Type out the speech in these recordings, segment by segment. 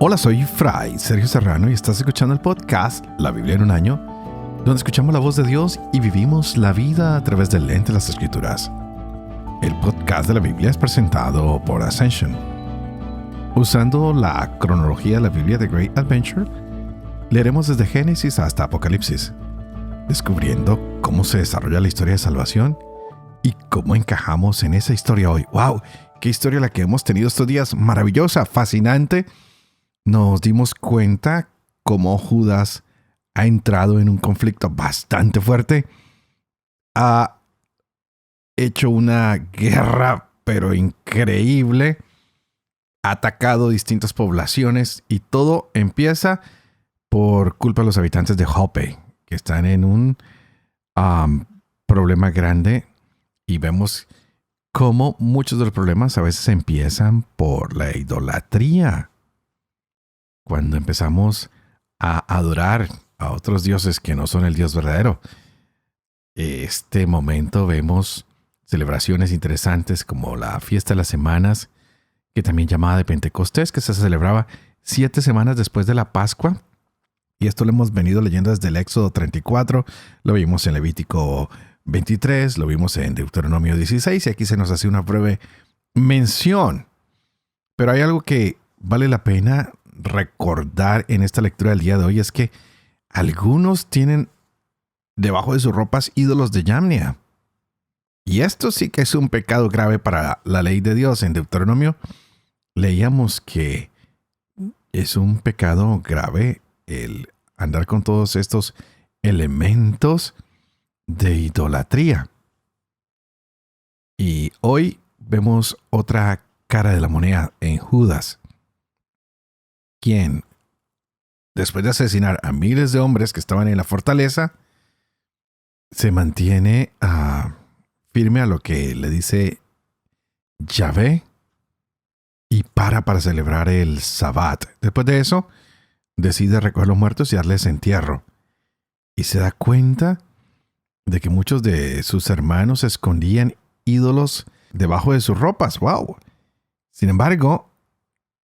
Hola, soy Fray Sergio Serrano y estás escuchando el podcast La Biblia en un año, donde escuchamos la voz de Dios y vivimos la vida a través del lente de las Escrituras. El podcast de la Biblia es presentado por Ascension. Usando la cronología de la Biblia de Great Adventure, leeremos desde Génesis hasta Apocalipsis, descubriendo cómo se desarrolla la historia de salvación y cómo encajamos en esa historia hoy. ¡Wow! ¡Qué historia la que hemos tenido estos días! Maravillosa, fascinante. Nos dimos cuenta cómo Judas ha entrado en un conflicto bastante fuerte. Ha hecho una guerra, pero increíble. Ha atacado distintas poblaciones y todo empieza por culpa de los habitantes de Jope, que están en un problema grande. Y vemos cómo muchos de los problemas a veces empiezan por la idolatría. Cuando empezamos a adorar a otros dioses que no son el Dios verdadero. Este momento vemos celebraciones interesantes como la fiesta de las semanas, que también llamada de Pentecostés, que se celebraba 7 semanas después de la Pascua. Y esto lo hemos venido leyendo desde el Éxodo 34, lo vimos en Levítico 23, lo vimos en Deuteronomio 16 y aquí se nos hace una breve mención. Pero hay algo que vale la pena recordar en esta lectura del día de hoy, es que algunos tienen debajo de sus ropas ídolos de Yamnia. Y esto sí que es un pecado grave para la ley de Dios. En Deuteronomio leíamos que es un pecado grave el andar con todos estos elementos de idolatría. Y hoy vemos otra cara de la moneda en Judas, quien, después de asesinar a miles de hombres que estaban en la fortaleza, se mantiene firme a lo que le dice Yahvé y para celebrar el Sabbat. Después de eso, decide recoger los muertos y darles entierro. Y se da cuenta de que muchos de sus hermanos escondían ídolos debajo de sus ropas. ¡Wow! Sin embargo,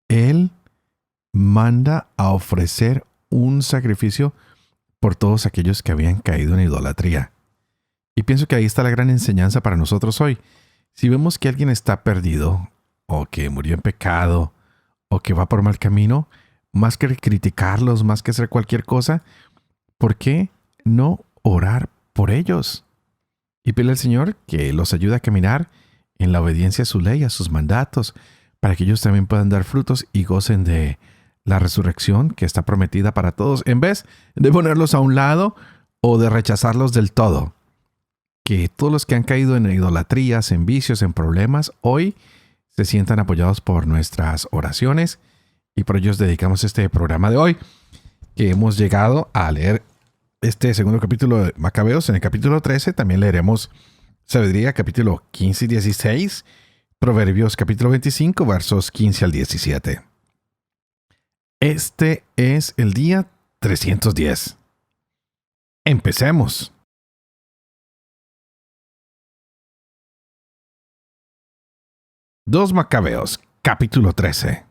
él manda a ofrecer un sacrificio por todos aquellos que habían caído en idolatría. Y pienso que ahí está la gran enseñanza para nosotros hoy. Si vemos que alguien está perdido, o que murió en pecado, o que va por mal camino, más que criticarlos, más que hacer cualquier cosa, ¿por qué no orar por ellos? Y pedirle al Señor que los ayude a caminar en la obediencia a su ley, a sus mandatos, para que ellos también puedan dar frutos y gocen de la resurrección que está prometida para todos, en vez de ponerlos a un lado o de rechazarlos del todo. Que todos los que han caído en idolatrías, en vicios, en problemas, hoy se sientan apoyados por nuestras oraciones, y por ello dedicamos este programa de hoy, que hemos llegado a leer este segundo capítulo de Macabeos. En el capítulo 13 también leeremos Sabiduría, capítulo 15 y 16, Proverbios, capítulo 25, versos 15 al 17. Este es el día 310. Empecemos. Dos Macabeos, capítulo 13.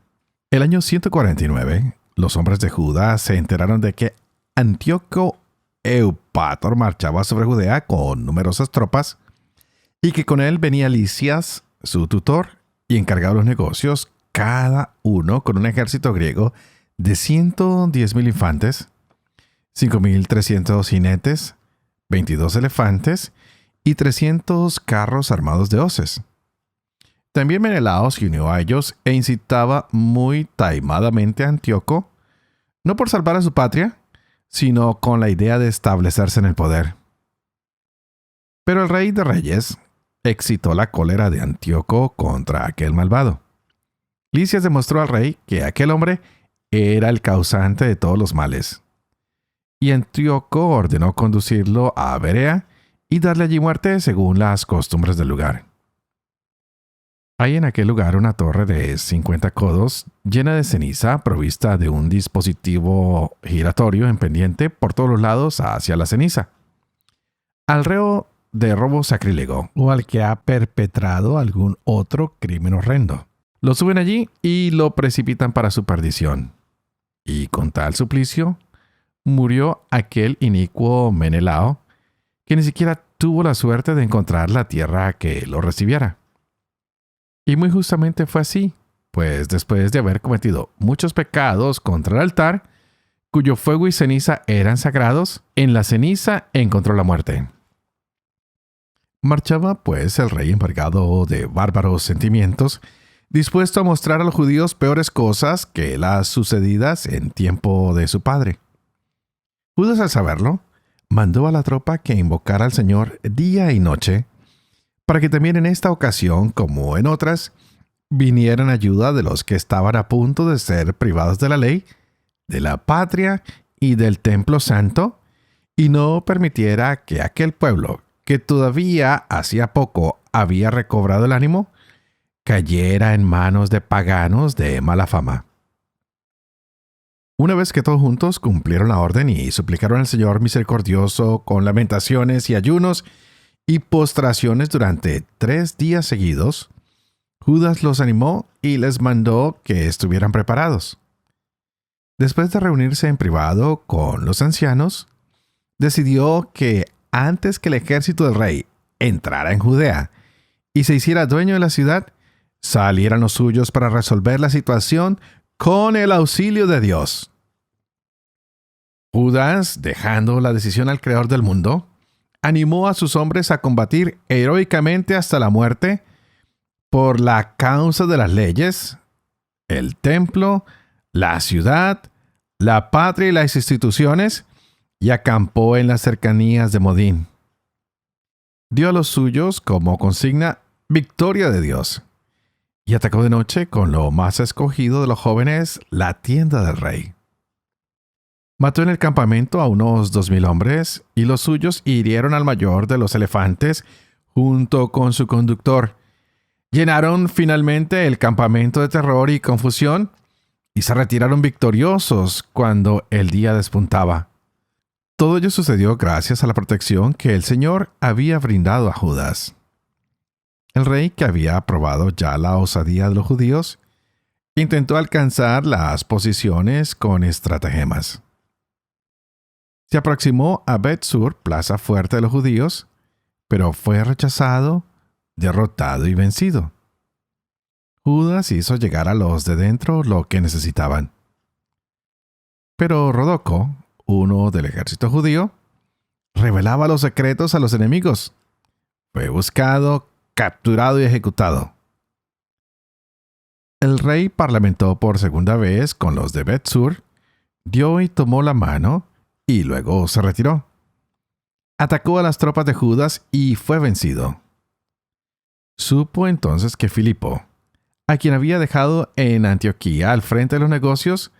El año 149, los hombres de Judá se enteraron de que Antíoco Eupator marchaba sobre Judea con numerosas tropas y que con él venía Lisias, su tutor y encargado de los negocios, cada uno con un ejército griego de 110,000 infantes, 5,300 jinetes, 22 elefantes y 300 carros armados de hoces. También Menelao se unió a ellos e incitaba muy taimadamente a Antíoco, no por salvar a su patria, sino con la idea de establecerse en el poder. Pero el rey de reyes excitó la cólera de Antíoco contra aquel malvado. Lisias demostró al rey que aquel hombre era el causante de todos los males. Y Antíoco ordenó conducirlo a Berea y darle allí muerte según las costumbres del lugar. Hay en aquel lugar una torre de 50 codos llena de ceniza, provista de un dispositivo giratorio en pendiente por todos los lados hacia la ceniza. Al reo de robo sacrílego o al que ha perpetrado algún otro crimen horrendo. Lo suben allí y lo precipitan para su perdición. y con tal suplicio murió aquel inicuo Menelao, que ni siquiera tuvo la suerte de encontrar la tierra que lo recibiera. Y muy justamente fue así, pues después de haber cometido muchos pecados contra el altar, cuyo fuego y ceniza eran sagrados, en la ceniza encontró la muerte. Marchaba pues el rey embargado de bárbaros sentimientos, dispuesto a mostrar a los judíos peores cosas que las sucedidas en tiempo de su padre. Judas, al saberlo, mandó a la tropa que invocara al Señor día y noche, para que también en esta ocasión, como en otras, vinieran ayuda de los que estaban a punto de ser privados de la ley, de la patria y del templo santo, y no permitiera que aquel pueblo, que todavía hacía poco había recobrado el ánimo, cayera en manos de paganos de mala fama. Una vez que todos juntos cumplieron la orden y suplicaron al Señor misericordioso con lamentaciones y ayunos y postraciones durante 3 días seguidos, Judas los animó y les mandó que estuvieran preparados. Después de reunirse en privado con los ancianos, decidió que antes que el ejército del rey entrara en Judea y se hiciera dueño de la ciudad, salieran los suyos para resolver la situación con el auxilio de Dios. Judas, dejando la decisión al Creador del mundo, animó a sus hombres a combatir heroicamente hasta la muerte por la causa de las leyes, el templo, la ciudad, la patria y las instituciones, y acampó en las cercanías de Modín. Dio a los suyos como consigna victoria de Dios, y atacó de noche con lo más escogido de los jóvenes la tienda del rey. Mató en el campamento a unos 2,000 hombres, y los suyos hirieron al mayor de los elefantes junto con su conductor. Llenaron finalmente el campamento de terror y confusión, y se retiraron victoriosos cuando el día despuntaba. Todo ello sucedió gracias a la protección que el Señor había brindado a Judas. El rey, que había aprobado ya la osadía de los judíos, intentó alcanzar las posiciones con estratagemas. Se aproximó a Bet-Sur, plaza fuerte de los judíos, pero fue rechazado, derrotado y vencido. Judas hizo llegar a los de dentro lo que necesitaban. Pero Rodoco, uno del ejército judío, revelaba los secretos a los enemigos. Fue buscado, capturado y ejecutado. El rey parlamentó por segunda vez con los de Bet-Sur, dio y tomó la mano, y luego se retiró. Atacó a las tropas de Judas y fue vencido. Supo entonces que Filipo, a quien había dejado en Antioquía al frente de los negocios,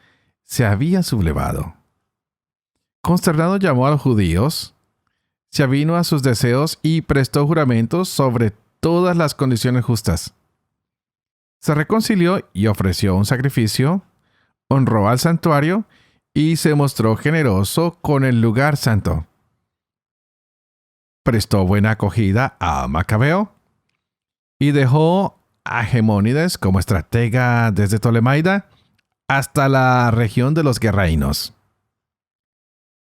se había sublevado. Consternado llamó a los judíos, se avinó a sus deseos y prestó juramentos sobre todas las condiciones justas. Se reconcilió y ofreció un sacrificio, honró al santuario y se mostró generoso con el lugar santo. Prestó buena acogida a Macabeo y dejó a Gemónides como estratega desde Tolemaida hasta la región de los Guerraínos.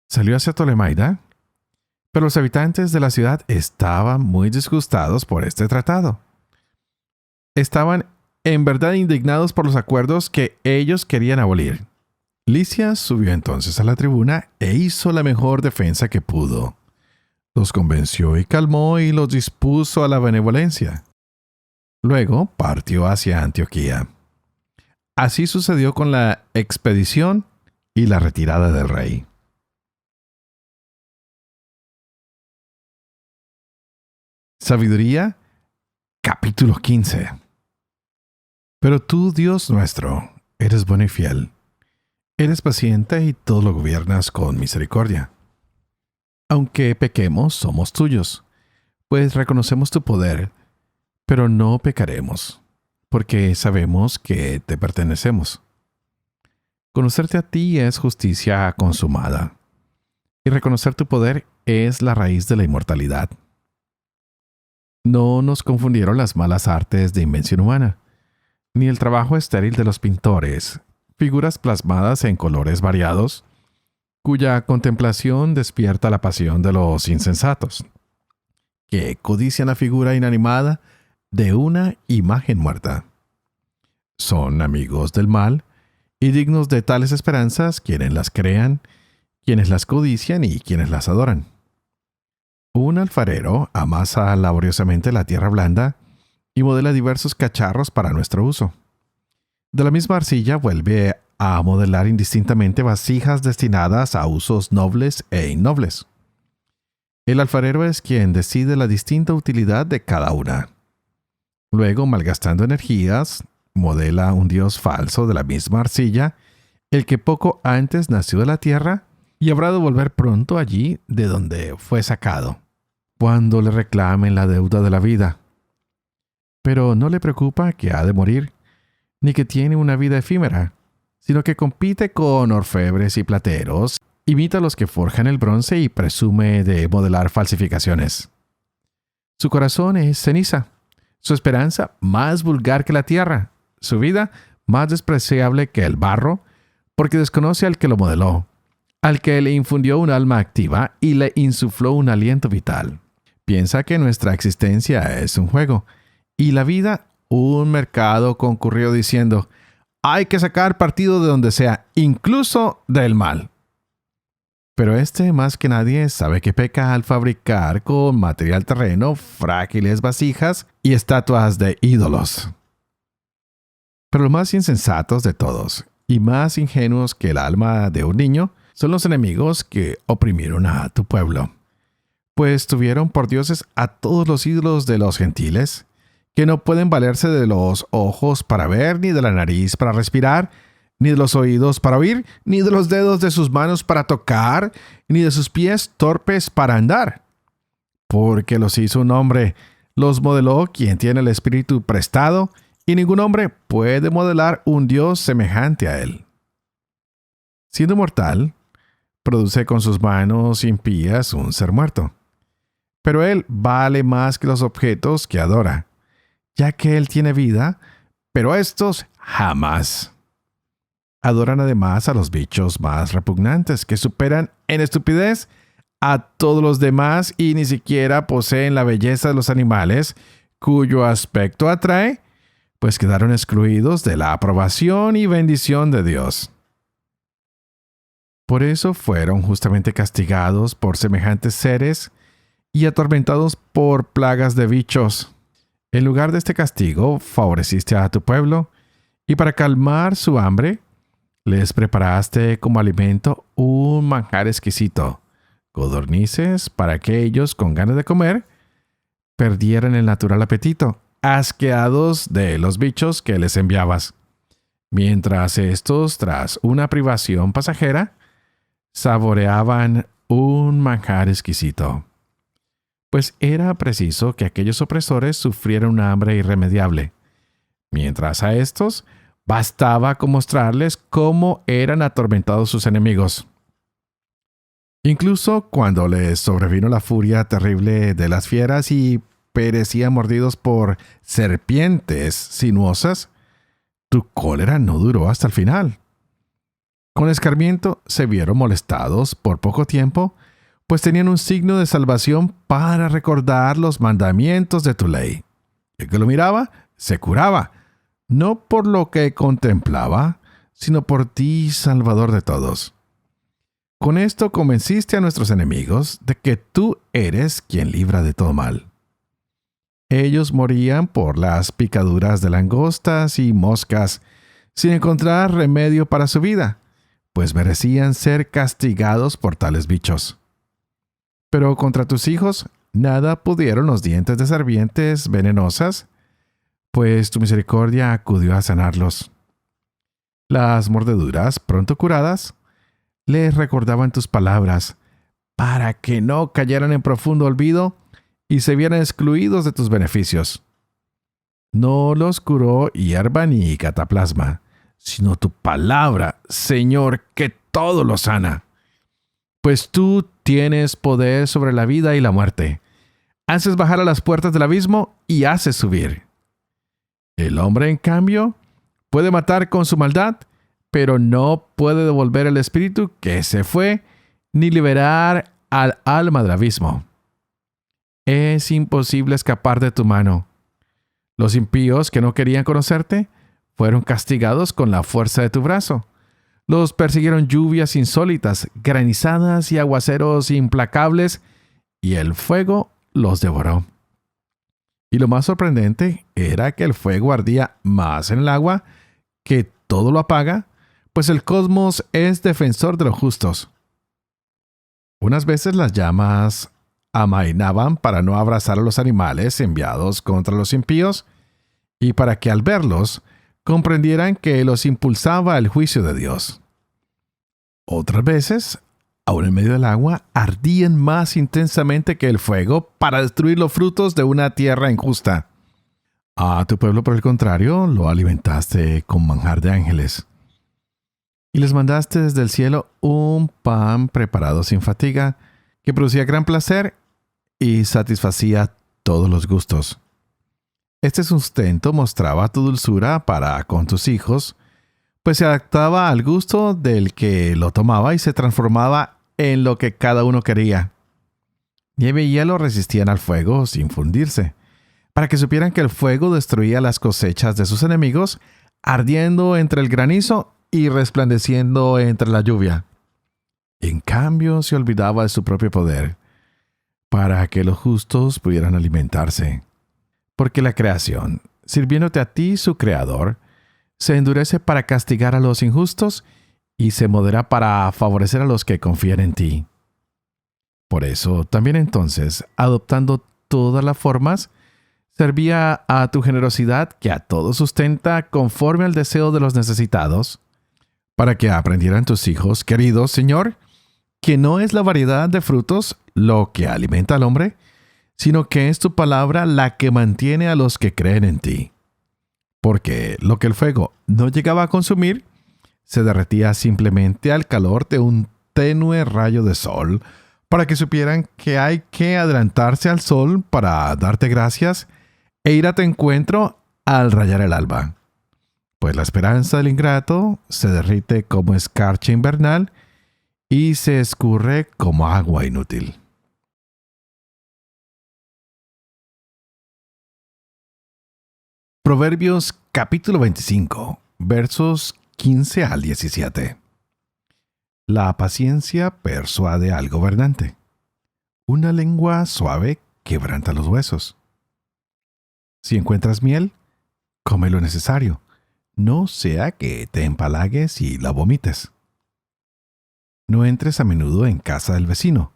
Salió hacia Tolemaida, pero los habitantes de la ciudad estaban muy disgustados por este tratado. Estaban en verdad indignados por los acuerdos que ellos querían abolir. Lisias subió entonces a la tribuna e hizo la mejor defensa que pudo. Los convenció y calmó y los dispuso a la benevolencia. Luego partió hacia Antioquía. Así sucedió con la expedición y la retirada del rey. Sabiduría, capítulo 15. Pero tú, Dios nuestro, eres bueno y fiel. Eres paciente y todo lo gobiernas con misericordia. Aunque pequemos, somos tuyos, pues reconocemos tu poder, pero no pecaremos, porque sabemos que te pertenecemos. Conocerte a ti es justicia consumada, y reconocer tu poder es la raíz de la inmortalidad. No nos confundieron las malas artes de invención humana, ni el trabajo estéril de los pintores, figuras plasmadas en colores variados, cuya contemplación despierta la pasión de los insensatos, que codician la figura inanimada de una imagen muerta. Son amigos del mal y dignos de tales esperanzas quienes las crean, quienes las codician y quienes las adoran. Un alfarero amasa laboriosamente la tierra blanda y modela diversos cacharros para nuestro uso. De la misma arcilla vuelve a modelar indistintamente vasijas destinadas a usos nobles e innobles. El alfarero es quien decide la distinta utilidad de cada una. Luego, malgastando energías, modela un dios falso de la misma arcilla, el que poco antes nació de la tierra y habrá de volver pronto allí de donde fue sacado, cuando le reclamen la deuda de la vida. Pero no le preocupa que ha de morir, ni que tiene una vida efímera, sino que compite con orfebres y plateros, imita a los que forjan el bronce y presume de modelar falsificaciones. Su corazón es ceniza, su esperanza más vulgar que la tierra, su vida más despreciable que el barro, porque desconoce al que lo modeló, al que le infundió un alma activa y le insufló un aliento vital. Piensa que nuestra existencia es un juego, y la vida un mercado concurrido diciendo, hay que sacar partido de donde sea, incluso del mal. Pero más que nadie sabe que peca al fabricar con material terreno frágiles vasijas y estatuas de ídolos. Pero los más insensatos de todos, y más ingenuos que el alma de un niño, son los enemigos que oprimieron a tu pueblo. Pues tuvieron por dioses a todos los ídolos de los gentiles, que no pueden valerse de los ojos para ver, ni de la nariz para respirar, ni de los oídos para oír, ni de los dedos de sus manos para tocar, ni de sus pies torpes para andar. Porque los hizo un hombre, los modeló quien tiene el espíritu prestado, y ningún hombre puede modelar un Dios semejante a él. Siendo mortal, produce con sus manos impías un ser muerto. Pero él vale más que los objetos que adora, ya que él tiene vida, pero estos jamás. Adoran además a los bichos más repugnantes, que superan en estupidez a todos los demás y ni siquiera poseen la belleza de los animales, cuyo aspecto atrae, pues quedaron excluidos de la aprobación y bendición de Dios. Por eso fueron justamente castigados por semejantes seres y atormentados por plagas de bichos. En lugar de este castigo, favoreciste a tu pueblo, y para calmar su hambre, les preparaste como alimento un manjar exquisito, codornices, para que ellos, con ganas de comer, perdieran el natural apetito, asqueados de los bichos que les enviabas. Mientras estos, tras una privación pasajera, saboreaban un manjar exquisito. Pues era preciso que aquellos opresores sufrieran una hambre irremediable, mientras a estos bastaba con mostrarles cómo eran atormentados sus enemigos. Incluso cuando les sobrevino la furia terrible de las fieras y perecían mordidos por serpientes sinuosas, tu cólera no duró hasta el final. Con escarmiento se vieron molestados por poco tiempo, pues tenían un signo de salvación para recordar los mandamientos de tu ley. El que lo miraba se curaba, no por lo que contemplaba, sino por ti, Salvador de todos. Con esto convenciste a nuestros enemigos de que tú eres quien libra de todo mal. Ellos morían por las picaduras de langostas y moscas, sin encontrar remedio para su vida, pues merecían ser castigados por tales bichos. Pero contra tus hijos nada pudieron los dientes de serpientes venenosas, pues tu misericordia acudió a sanarlos. Las mordeduras, pronto curadas, les recordaban tus palabras, para que no cayeran en profundo olvido y se vieran excluidos de tus beneficios. No los curó hierba ni cataplasma, sino tu palabra, Señor, que todo lo sana. Pues tú tienes poder sobre la vida y la muerte. Haces bajar a las puertas del abismo y haces subir. El hombre, en cambio, puede matar con su maldad, pero no puede devolver el espíritu que se fue, ni liberar al alma del abismo. Es imposible escapar de tu mano. Los impíos que no querían conocerte fueron castigados con la fuerza de tu brazo. Los persiguieron lluvias insólitas, granizadas y aguaceros implacables, y el fuego los devoró. Y lo más sorprendente era que el fuego ardía más en el agua, que todo lo apaga, pues el cosmos es defensor de los justos. Unas veces las llamas amainaban para no abrazar a los animales enviados contra los impíos, y para que al verlos comprendieran que los impulsaba el juicio de Dios. Otras veces, aún en medio del agua, ardían más intensamente que el fuego para destruir los frutos de una tierra injusta. A tu pueblo, por el contrario, lo alimentaste con manjar de ángeles. Y les mandaste desde el cielo un pan preparado sin fatiga, que producía gran placer y satisfacía todos los gustos. Este sustento mostraba tu dulzura para con tus hijos, pues se adaptaba al gusto del que lo tomaba y se transformaba en lo que cada uno quería. Nieve y hielo resistían al fuego sin fundirse, para que supieran que el fuego destruía las cosechas de sus enemigos, ardiendo entre el granizo y resplandeciendo entre la lluvia. En cambio, se olvidaba de su propio poder, para que los justos pudieran alimentarse. Porque la creación, sirviéndote a ti, su creador, se endurece para castigar a los injustos y se modera para favorecer a los que confían en ti. Por eso, también entonces, adoptando todas las formas, servía a tu generosidad que a todos sustenta conforme al deseo de los necesitados, para que aprendieran tus hijos, queridos Señor, que no es la variedad de frutos lo que alimenta al hombre, sino que es tu palabra la que mantiene a los que creen en ti. Porque lo que el fuego no llegaba a consumir, se derretía simplemente al calor de un tenue rayo de sol, para que supieran que hay que adelantarse al sol para darte gracias e ir a tu encuentro al rayar el alba. Pues la esperanza del ingrato se derrite como escarcha invernal y se escurre como agua inútil. Proverbios capítulo 25, versos 15 al 17. La paciencia persuade al gobernante. Una lengua suave quebranta los huesos. Si encuentras miel, come lo necesario, no sea que te empalagues y la vomites. No entres a menudo en casa del vecino,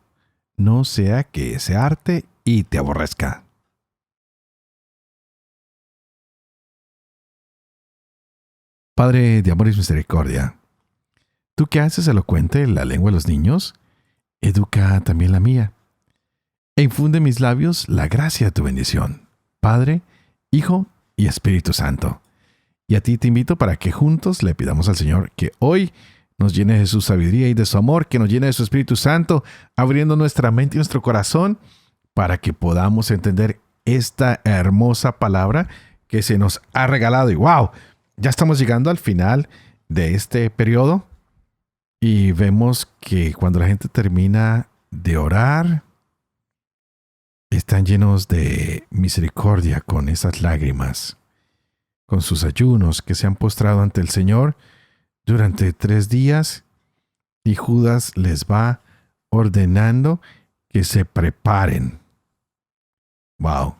no sea que se harte y te aborrezca. Padre de amor y misericordia, tú que haces elocuente la lengua de los niños, educa también la mía, e infunde en mis labios la gracia de tu bendición, Padre, Hijo y Espíritu Santo. Y a ti te invito para que juntos le pidamos al Señor que hoy nos llene de su sabiduría y de su amor, que nos llene de su Espíritu Santo, abriendo nuestra mente y nuestro corazón para que podamos entender esta hermosa palabra que se nos ha regalado. Y ¡wow! Ya estamos llegando al final de este periodo y vemos que cuando la gente termina de orar, están llenos de misericordia con esas lágrimas, con sus ayunos que se han postrado ante el Señor durante 3 días, y Judas les va ordenando que se preparen. ¡Wow!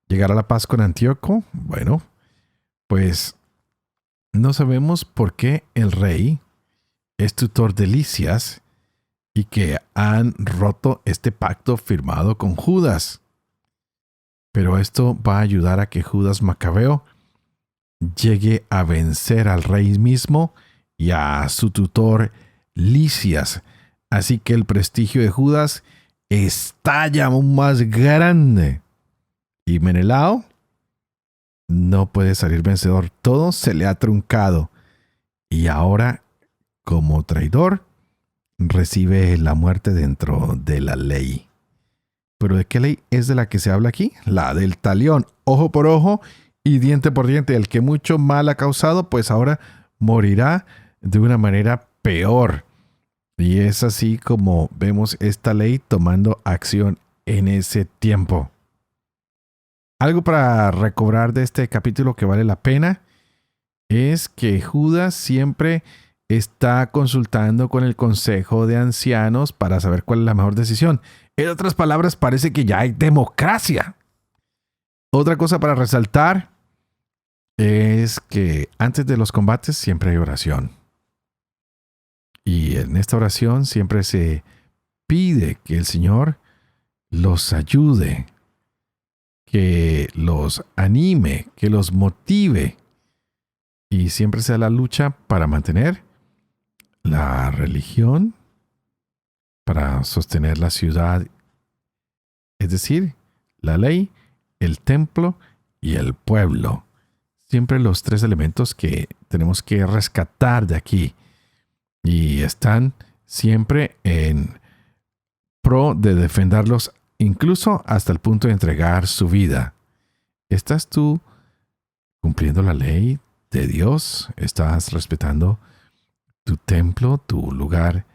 ¿Llegará la paz con Antíoco? Bueno, pues no sabemos por qué el rey es tutor de Lisias y que han roto este pacto firmado con Judas. Pero esto va a ayudar a que Judas Macabeo llegue a vencer al rey mismo y a su tutor Lisias. Así que el prestigio de Judas estalla aún más grande. Y Menelao no puede salir vencedor. Todo se le ha truncado. Y ahora, como traidor, recibe la muerte dentro de la ley. ¿Pero de qué ley es de la que se habla aquí? La del talión, ojo por ojo y diente por diente. El que mucho mal ha causado, pues ahora morirá de una manera peor. Y es así como vemos esta ley tomando acción en ese tiempo. Algo para recobrar de este capítulo que vale la pena es que Judas siempre está consultando con el consejo de ancianos para saber cuál es la mejor decisión. En otras palabras, parece que ya hay democracia. Otra cosa para resaltar es que antes de los combates siempre hay oración. Y en esta oración siempre se pide que el Señor los ayude, que los anime, que los motive. Y siempre sea la lucha para mantener la religión, para sostener la ciudad, es decir, la ley, el templo y el pueblo. Siempre los tres elementos que tenemos que rescatar de aquí. Y están siempre en pro de defenderlos, incluso hasta el punto de entregar su vida. ¿Estás tú cumpliendo la ley de Dios? ¿Estás respetando tu templo, tu lugar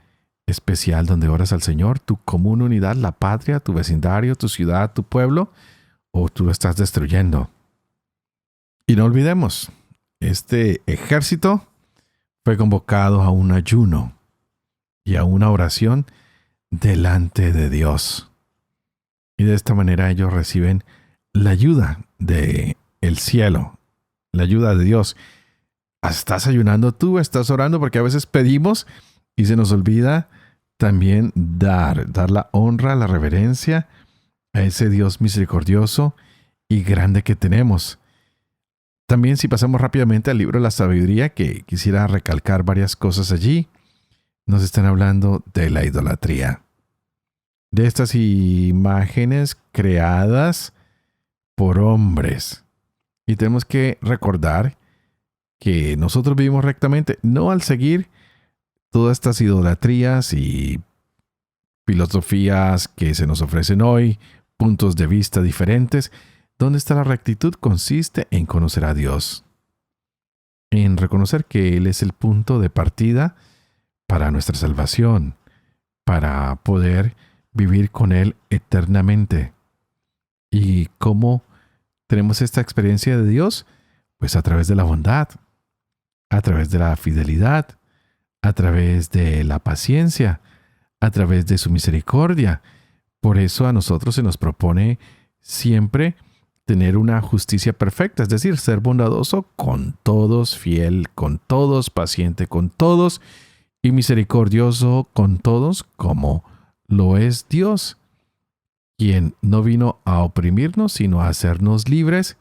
especial donde oras al Señor, tu común unidad, la patria, tu vecindario, tu ciudad, tu pueblo? ¿O tú lo estás destruyendo? Y no olvidemos, este ejército fue convocado a un ayuno y a una oración delante de Dios. Y de esta manera ellos reciben la ayuda del cielo, la ayuda de Dios. ¿Estás ayunando tú? ¿Estás orando? Porque a veces pedimos y se nos olvida también dar la honra, la reverencia a ese Dios misericordioso y grande que tenemos. También, si pasamos rápidamente al libro de la sabiduría, que quisiera recalcar varias cosas allí, nos están hablando de la idolatría, de estas imágenes creadas por hombres. Y tenemos que recordar que nosotros vivimos rectamente, no al seguir todas estas idolatrías y filosofías que se nos ofrecen hoy, puntos de vista diferentes. ¿Dónde está la rectitud? Consiste en conocer a Dios, en reconocer que Él es el punto de partida para nuestra salvación, para poder vivir con Él eternamente. ¿Y cómo tenemos esta experiencia de Dios? Pues a través de la bondad, a través de la fidelidad, a través de la paciencia, a través de su misericordia. Por eso a nosotros se nos propone siempre tener una justicia perfecta, es decir, ser bondadoso con todos, fiel con todos, paciente con todos y misericordioso con todos, como lo es Dios, quien no vino a oprimirnos, sino a hacernos libres,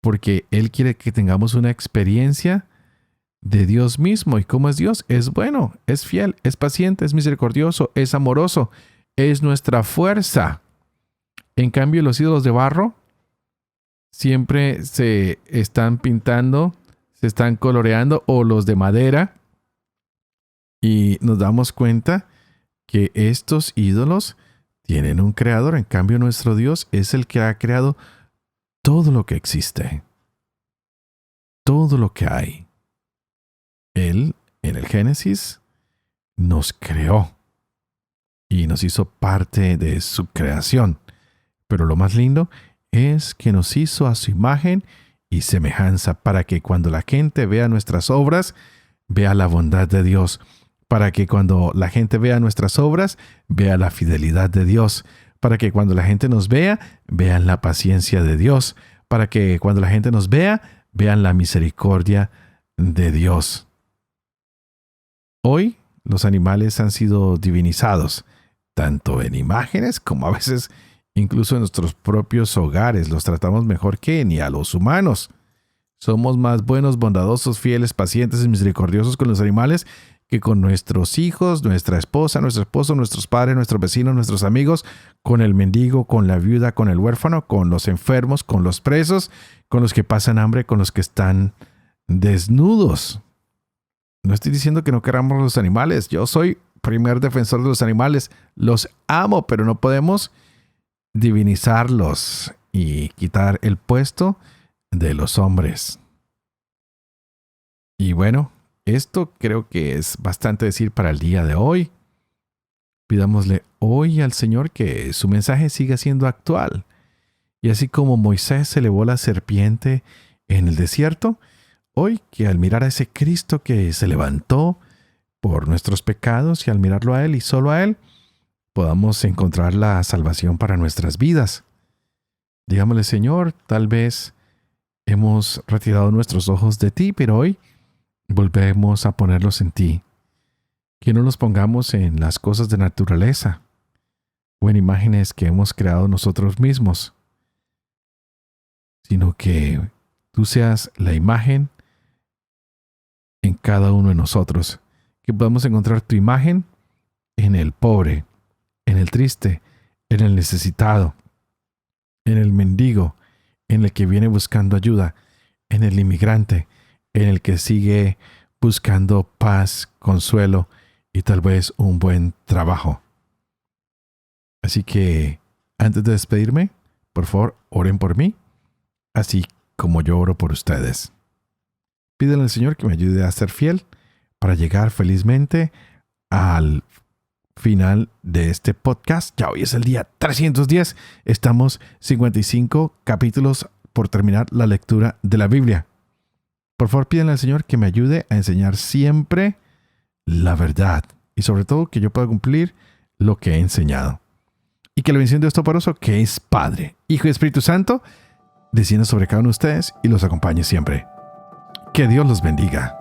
porque Él quiere que tengamos una experiencia de Dios mismo. ¿Y cómo es Dios? Es bueno, es fiel, es paciente, es misericordioso, es amoroso, es nuestra fuerza. En cambio, los ídolos de barro siempre se están pintando, se están coloreando, o los de madera, y nos damos cuenta que estos ídolos tienen un creador. En cambio, nuestro Dios es el que ha creado todo lo que existe, todo lo que hay. Él, en el Génesis, nos creó y nos hizo parte de su creación. Pero lo más lindo es que nos hizo a su imagen y semejanza, para que cuando la gente vea nuestras obras, vea la bondad de Dios. Para que cuando la gente vea nuestras obras, vea la fidelidad de Dios. Para que cuando la gente nos vea, vean la paciencia de Dios. Para que cuando la gente nos vea, vean la misericordia de Dios. Hoy los animales han sido divinizados, tanto en imágenes como a veces incluso en nuestros propios hogares. Los tratamos mejor que ni a los humanos. Somos más buenos, bondadosos, fieles, pacientes y misericordiosos con los animales que con nuestros hijos, nuestra esposa, nuestro esposo, nuestros padres, nuestros vecinos, nuestros amigos, con el mendigo, con la viuda, con el huérfano, con los enfermos, con los presos, con los que pasan hambre, con los que están desnudos. No estoy diciendo que no queramos los animales. Yo soy primer defensor de los animales. Los amo, pero no podemos divinizarlos y quitar el puesto de los hombres. Y bueno, Esto creo que es bastante decir para el día de hoy. Pidámosle hoy al Señor que su mensaje siga siendo actual. Y así como Moisés se elevó la serpiente en el desierto, hoy que al mirar a ese Cristo que se levantó por nuestros pecados y al mirarlo a Él y solo a Él, podamos encontrar la salvación para nuestras vidas. Digámosle, Señor, tal vez hemos retirado nuestros ojos de ti, pero hoy volvemos a ponerlos en ti. Que no los pongamos en las cosas de naturaleza o en imágenes que hemos creado nosotros mismos, sino que tú seas la imagen en cada uno de nosotros. Que podamos encontrar tu imagen en el pobre, en el triste, en el necesitado, en el mendigo, en el que viene buscando ayuda, en el inmigrante, en el que sigue buscando paz, consuelo y tal vez un buen trabajo. Así que, antes de despedirme, por favor, oren por mí, así como yo oro por ustedes. Pídanle al Señor que me ayude a ser fiel para llegar felizmente al final de este podcast. Ya hoy es el día 310. Estamos 55 capítulos por terminar la lectura de la Biblia. Por favor, pídanle al Señor que me ayude a enseñar siempre la verdad y sobre todo que yo pueda cumplir lo que he enseñado. Y que la bendición de Dios Todopoderoso, que es Padre, Hijo y Espíritu Santo, descienda sobre cada uno de ustedes y los acompañe siempre. Que Dios los bendiga.